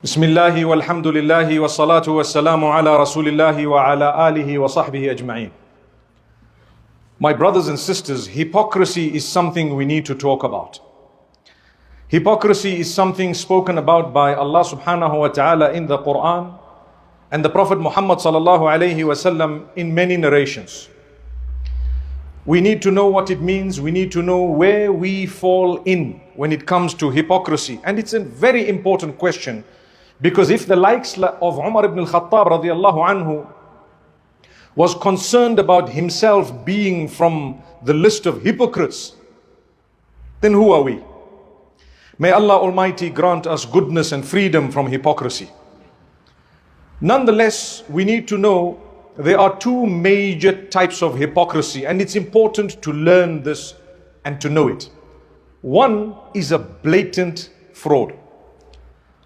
Bismillahi walhamdulillahi wassalatu wassalamu ala rasulillahi wa ala alihi wa sahbihi ajma'in. My brothers and sisters, hypocrisy is something we need to talk about. Hypocrisy is something spoken about by Allah subhanahu wa ta'ala in the Quran and the Prophet Muhammad sallallahu alayhi wasallam in many narrations. We need to know what it means. We need to know where we fall in when it comes to hypocrisy. And it's a very important question. Because if the likes of Umar ibn al-Khattab radiallahu anhu was concerned about himself being from the list of hypocrites, then who are we? May Allah Almighty grant us goodness and freedom from hypocrisy. Nonetheless, we need to know there are two major types of hypocrisy, and it's important to learn this and to know it. One is a blatant fraud.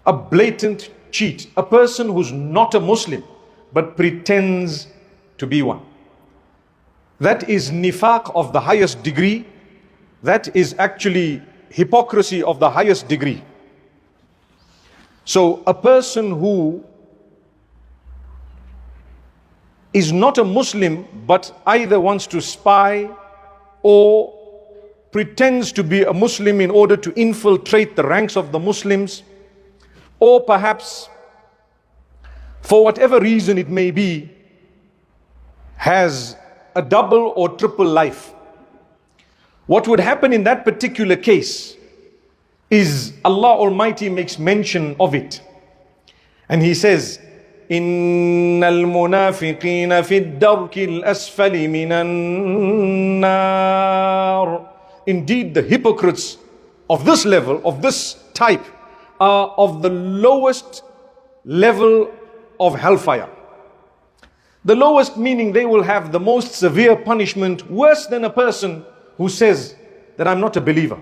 A blatant cheat, a person who's not a Muslim but pretends to be one. That is nifaq of the highest degree. That is actually hypocrisy of the highest degree. So a person who is not a Muslim but either wants to spy or pretends to be a Muslim in order to infiltrate the ranks of the Muslims, or perhaps, for whatever reason it may be, has a double or triple life. What would happen in that particular case is Allah Almighty makes mention of it. And He says, إِنَّ الْمُنَافِقِينَ فِي الدَّرْكِ الْأَسْفَلِ مِنَ النَّارِ. Indeed, the hypocrites of this level, of this type, are of the lowest level of hellfire. The lowest meaning they will have the most severe punishment, worse than a person who says that I'm not a believer.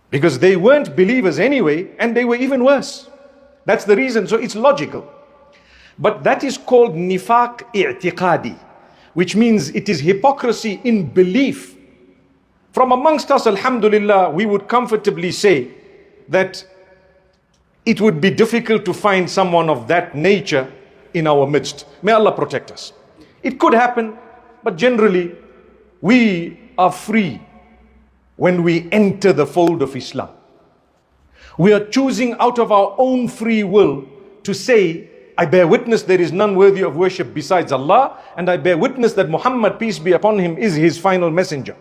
Because they weren't believers anyway, and they were even worse. That's the reason, so it's logical. But that is called nifaq i'tiqadi, which means it is hypocrisy in belief. From amongst us, alhamdulillah, we would comfortably say that it would be difficult to find someone of that nature in our midst. May Allah protect us. It could happen, but generally we are free when we enter the fold of Islam. We are choosing out of our own free will to say, I bear witness there is none worthy of worship besides Allah, and I bear witness that Muhammad, peace be upon him, is his final messenger.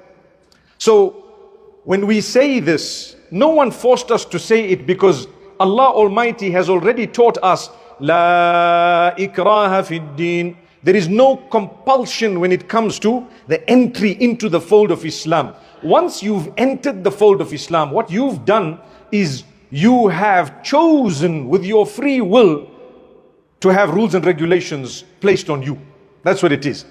So when we say this, no one forced us to say it, because Allah Almighty has already taught us, La ikraha fid din. There is no compulsion when it comes to the entry into the fold of Islam. Once you've entered the fold of Islam, what you've done is you have chosen with your free will to have rules and regulations placed on you. That's what it is.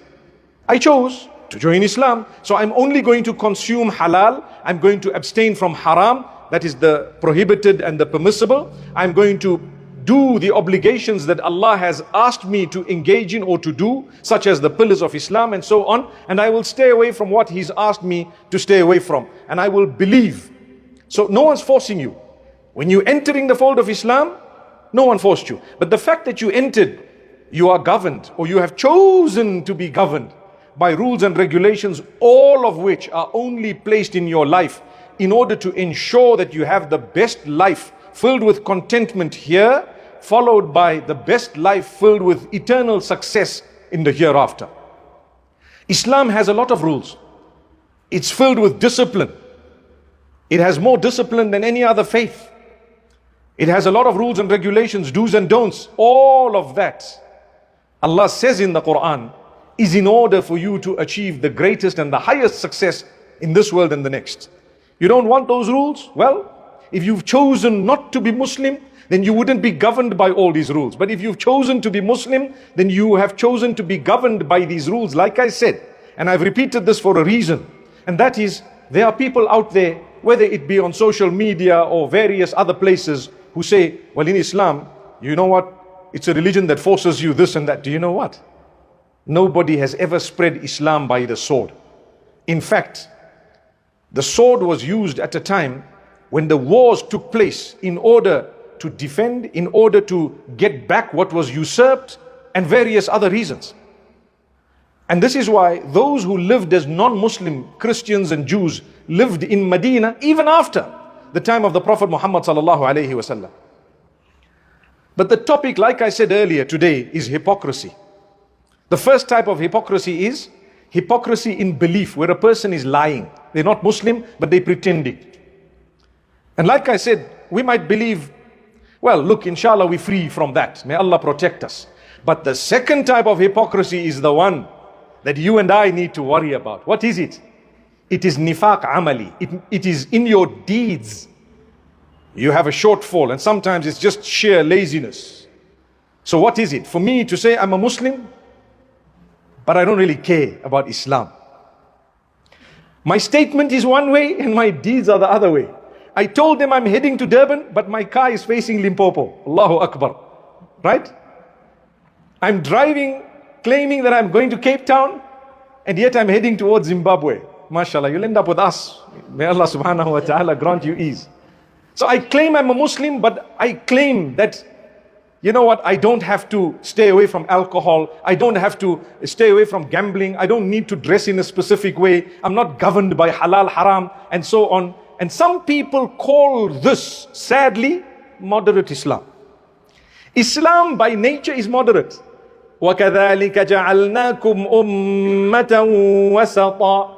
I chose to join Islam, so I'm only going to consume halal, I'm going to abstain from haram, that is the prohibited and the permissible. I'm going to do the obligations that Allah has asked me to engage in or to do, such as the pillars of Islam and so on, and I will stay away from what He's asked me to stay away from, and I will believe. So no one's forcing you. When you're entering the fold of Islam, no one forced you. But the fact that you entered, you are governed, or you have chosen to be governed by rules and regulations, all of which are only placed in your life in order to ensure that you have the best life filled with contentment here, followed by the best life filled with eternal success in the hereafter. Islam has a lot of rules. It's filled with discipline. It has more discipline than any other faith. It has a lot of rules and regulations, do's and don'ts. All of that, Allah says in the Quran, is in order for you to achieve the greatest and the highest success in this world and the next. You don't want those rules? Well, if you've chosen not to be Muslim, then you wouldn't be governed by all these rules. But if you've chosen to be Muslim, then you have chosen to be governed by these rules, like I said. And I've repeated this for a reason. And that is, there are people out there, whether it be on social media or various other places, who say, well, in Islam, you know what? It's a religion that forces you this and that. Do you know what? Nobody has ever spread Islam by the sword. In fact, the sword was used at a time when the wars took place in order to defend, in order to get back what was usurped, and various other reasons. And this is why those who lived as non-Muslim Christians and Jews lived in Medina even after the time of the Prophet Muhammad sallallahu alaihi wasallam. But the topic, like I said earlier today, is hypocrisy. The first type of hypocrisy is hypocrisy in belief, where a person is lying. They're not Muslim, but they're pretending. And like I said, we might believe, well, look, inshallah, we're free from that. May Allah protect us. But the second type of hypocrisy is the one that you and I need to worry about. What is it? It is nifaq amali. It is in your deeds. You have a shortfall, and sometimes it's just sheer laziness. So what is it? For me to say I'm a Muslim, but I don't really care about Islam. My statement is one way and my deeds are the other way. I told them I'm heading to Durban, but my car is facing Limpopo. Allahu Akbar. Right? I'm driving, claiming that I'm going to Cape Town, and yet I'm heading towards Zimbabwe. MashaAllah, you'll end up with us. May Allah subhanahu wa ta'ala grant you ease. So I claim I'm a Muslim, but I claim that, you know what, I don't have to stay away from alcohol. I don't have to stay away from gambling. I don't need to dress in a specific way. I'm not governed by halal, haram, and so on. And some people call this, sadly, moderate Islam. Islam by nature is moderate. وَكَذَلِكَ جَعَلْنَاكُمْ أُمَّةً وَسَطًا.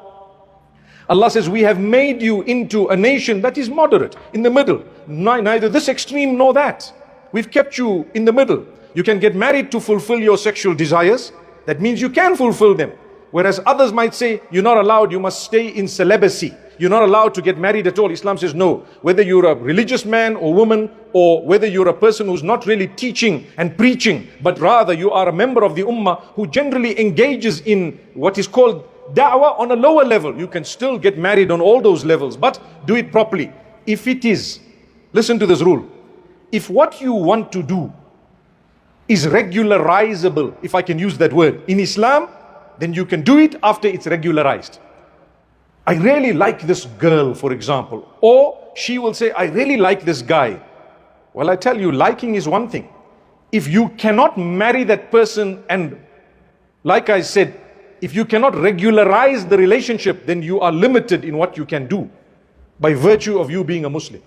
Allah says, we have made you into a nation that is moderate, in the middle. Neither this extreme nor that. We've kept you in the middle. You can get married to fulfill your sexual desires. That means you can fulfill them. Whereas others might say, you're not allowed, you must stay in celibacy. You're not allowed to get married at all. Islam says no. Whether you're a religious man or woman, or whether you're a person who's not really teaching and preaching, but rather you are a member of the ummah who generally engages in what is called da'wah on a lower level, you can still get married on all those levels, but do it properly. If it is, listen to this rule, if what you want to do is regularizable, if I can use that word, in Islam, then you can do it after it's regularized. I really like this girl, for example, or she will say, I really like this guy. Well, I tell you, liking is one thing. If you cannot marry that person, and like I said, if you cannot regularize the relationship, then you are limited in what you can do by virtue of you being a Muslim.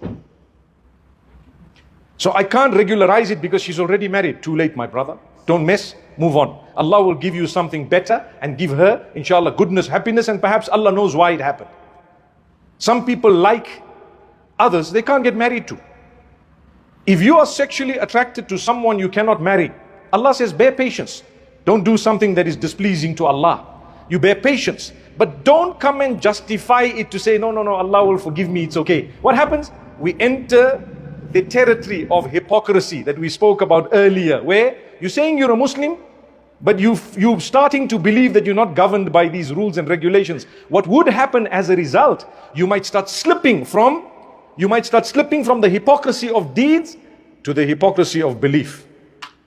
So I can't regularize it because she's already married. Too late, my brother. Don't mess, move on. Allah will give you something better and give her, inshallah, goodness, happiness, and perhaps Allah knows why it happened. Some people like others, they can't get married to. If you are sexually attracted to someone you cannot marry, Allah says, bear patience. Don't do something that is displeasing to Allah. You bear patience. But don't come and justify it to say, no, Allah will forgive me, it's okay. What happens? We enter the territory of hypocrisy that we spoke about earlier, where you're saying you're a Muslim, but you're starting to believe that you're not governed by these rules and regulations. What would happen as a result? You might start slipping from the hypocrisy of deeds to the hypocrisy of belief,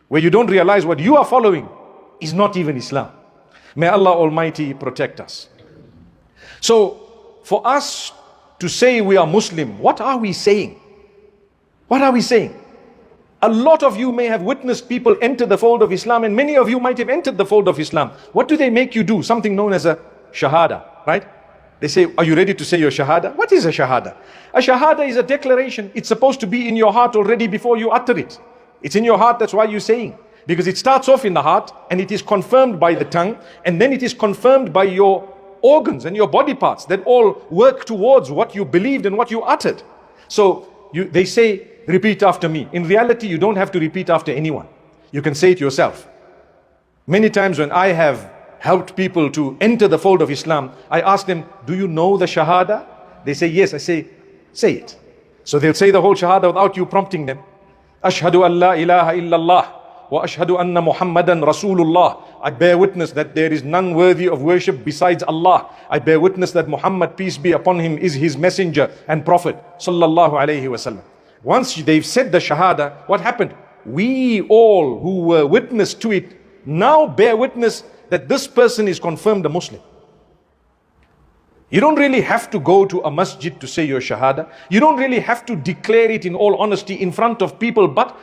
where you don't realize what you are following is not even Islam. May Allah Almighty protect us. So, for us to say we are Muslim, what are we saying? What are we saying? A lot of you may have witnessed people enter the fold of Islam, and many of you might have entered the fold of Islam. What do they make you do? Something known as a shahada, right? They say, are you ready to say your shahada? What is a shahada? A shahada is a declaration. It's supposed to be in your heart already before you utter it. It's in your heart, that's why you're saying. Because it starts off in the heart, and it is confirmed by the tongue, and then it is confirmed by your organs and your body parts that all work towards what you believed and what you uttered. So they say, repeat after me. In reality, you don't have to repeat after anyone. You can say it yourself. Many times when I have helped people to enter the fold of Islam, I ask them, do you know the shahada? They say, yes. I say it. So they'll say the whole shahada without you prompting them. Ashhadu an la ilaha illallah. Wa ashhadu anna Muhammadan Rasulullah. I bear witness that there is none worthy of worship besides Allah. I bear witness that Muhammad, peace be upon him, is his messenger and prophet. Sallallahu alayhi wasallam. Once they've said the shahada, what happened? We all who were witness to it now bear witness that this person is confirmed a Muslim. You don't really have to go to a masjid to say your shahada. You don't really have to declare it in all honesty in front of people, but